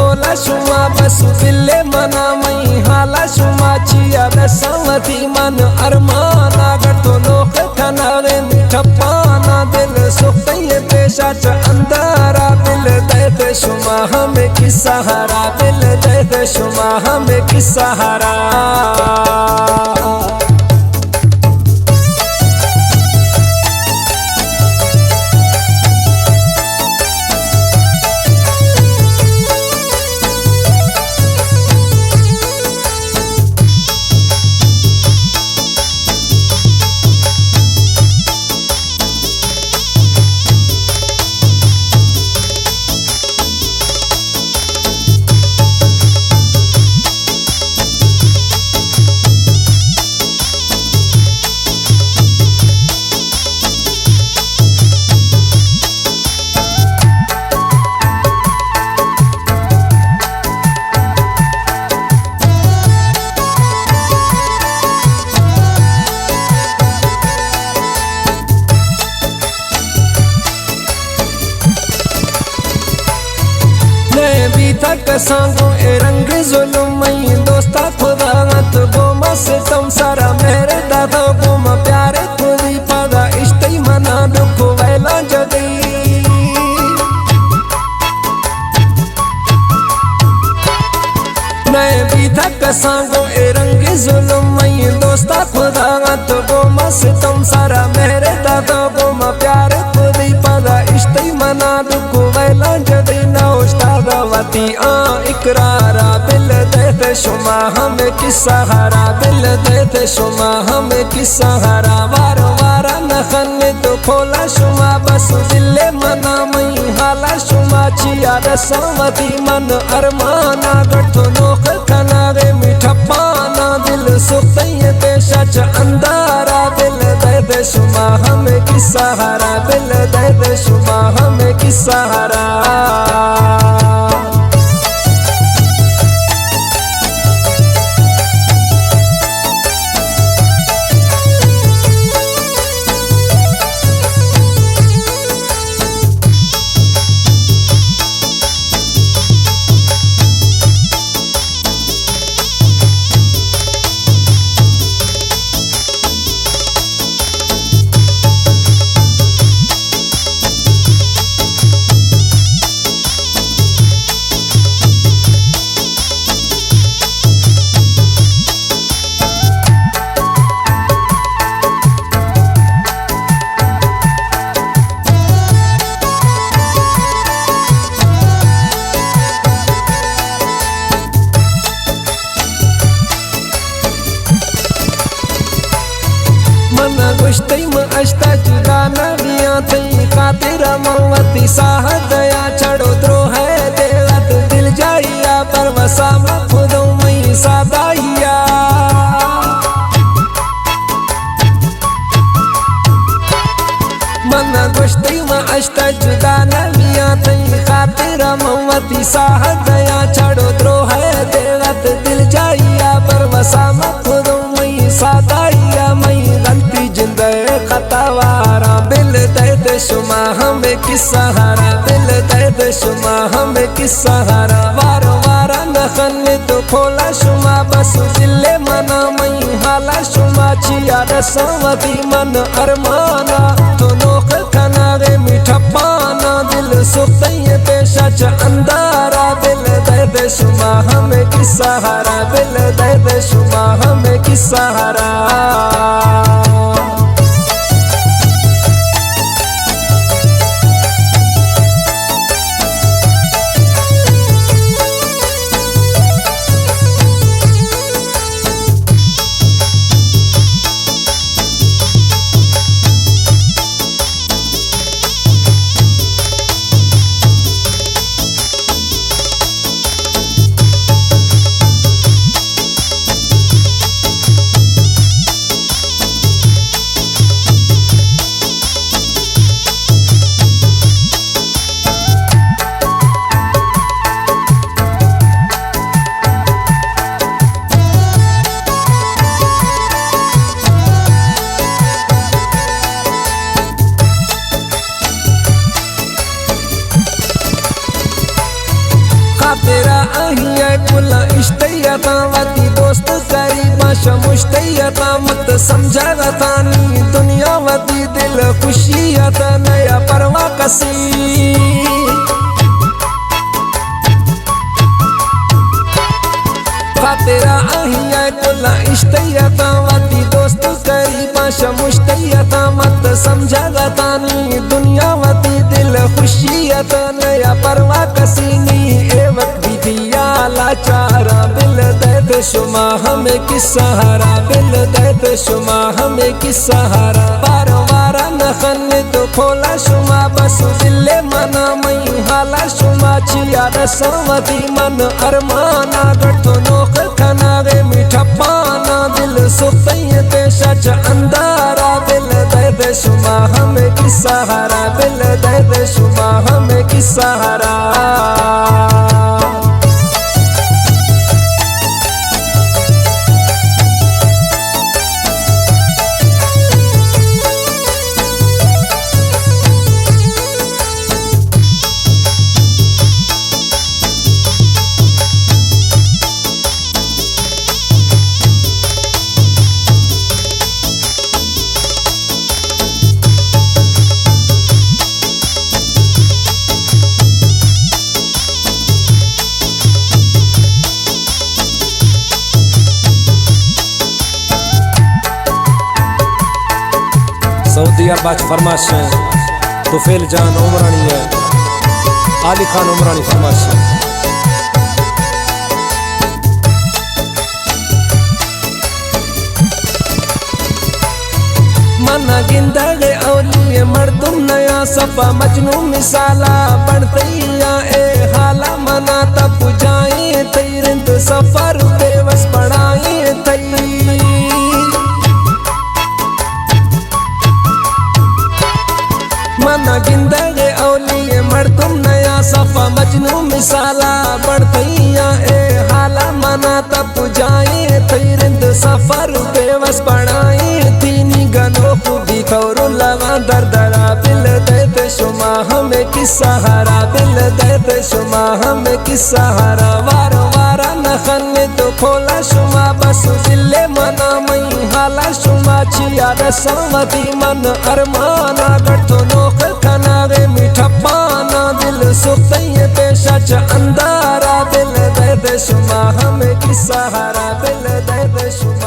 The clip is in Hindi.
खोला शुमा बस बिल्ले मना मई हाला शुमा चिया रसवती मन अरमाना गठो लोक खनारे ठप्पाना दिल सुखये पेशा च अंधारा दिल दे शुमा हमें की सहारा दिल दे शुमा हमें की सहारा। तक सांगो ए रंग जुल्म मई दोस्ता खुदा तो गोमा से तुम सारा मेरे दादा गोमा प्यारे खुदी पदा इश्ते मना दुख वैला जदी नए भी तक सांगो ए रंग जुल्म मई दोस्ता खुदा तो गोमा से तुम सारा मेरे दादा गोमा प्यारे खुदी पदा इश्ते मना दुख वैला जदी ना उस्तादवती इकरारा दिल दे शुमा हमें की सहारा दिल दे शुमा हमें की सहारा वार वारा नखन तो खोला शुमा बस दिले मना मई हाला शुमा चिया रसवती मन अरमाना गठो लोक खनारे मीठा पाना दिल सुखये पेशा च अंधारा दिल दे शुमा हमें की सहारा दिल दे शुमा हमें की सहारा। गुश्ती में अष्टा जुदा नदियाँ थी खातिर मवती साह दया छड़ो द्रो है देवत दिल जाइया पर वसा में खुदों मई सादाइया मन गुश्ती में अष्टा जुदा नदियाँ थी खातिर मवती साह दया छड़ो द्रो है देवत दिल जाइया पर वसा में खुदों मई सादाइया मई गलती जिंदे खतावारा दिल दे शुमा हमें की सहारा दिल दे शुमा हमें की सहारा वार वारा नखन तो खोला शुमा बस दिले मना मई हाला शुमा चिया रसवती मन अरमाना तो लोक खनारे मीठा पाना दिल सुखये पेशा च अंधारा दिल दे शुमा हमें की सहारा दिल दे शुमा हमें की सहारा। तेरा अहिया कुला इश्तयता वती दोस्त करीबा शमुश्तयता मत समझा तानी दुनिया वती दिल खुशियता नया परवा कसी तेरा अहिया कुला इश्तयता वती दोस्त करीबा शमुश्तयता मत समझा तानी दुनिया वती दिल खुशियता नया परवा कसीनी ए वक्त दिया लाचारा बिल दर्द शुमा हमें किस सहारा बिल दर्द शुमा हमें किस सहारा बार वारा नखन तो खोला शुमा बस दिले मना मई हाला शुमा चिया रसवती मन अरमाना गठो नोख खनागे मीठा पाना दिल सुतई ते सच अंधारा बिल दर्द शुमा हमें किस सहारा बिल दर्द शुमा हमें किस सहारा। सऊदी अरब फरमाश तुफेल जान उमरानी है आली खान उमरानी फरमाश मना गिंदड़े औलिए मर्दुम नया सफा मजनू मिसाला बढ़तैया ए हाला मना तब जाए तैरंद सफर बेवस पढ़ाए तई मना गिंदड़े औलिए मर्दुम नया सफा मजनू मिसाला बढ़तैया ए हाला मना तब जाए तैरंद सफर बेवस पढ़ाए तीनी गनो भी खौर लगा दरदरा बिल दर्द शुमा हमें किस सहारा बिल दर्द शुमा हमें किस सहारा वार वारा नखन तो खोला शुमा बस दिले मना मई हाला शुमा चिया रसवती मन अरमाना गठो नोख खनागे मीठा पाना दिल सुतई पे सच अंधारा बिल दर्द शुमा हमें किस सहारा बिल दर्द शुमा।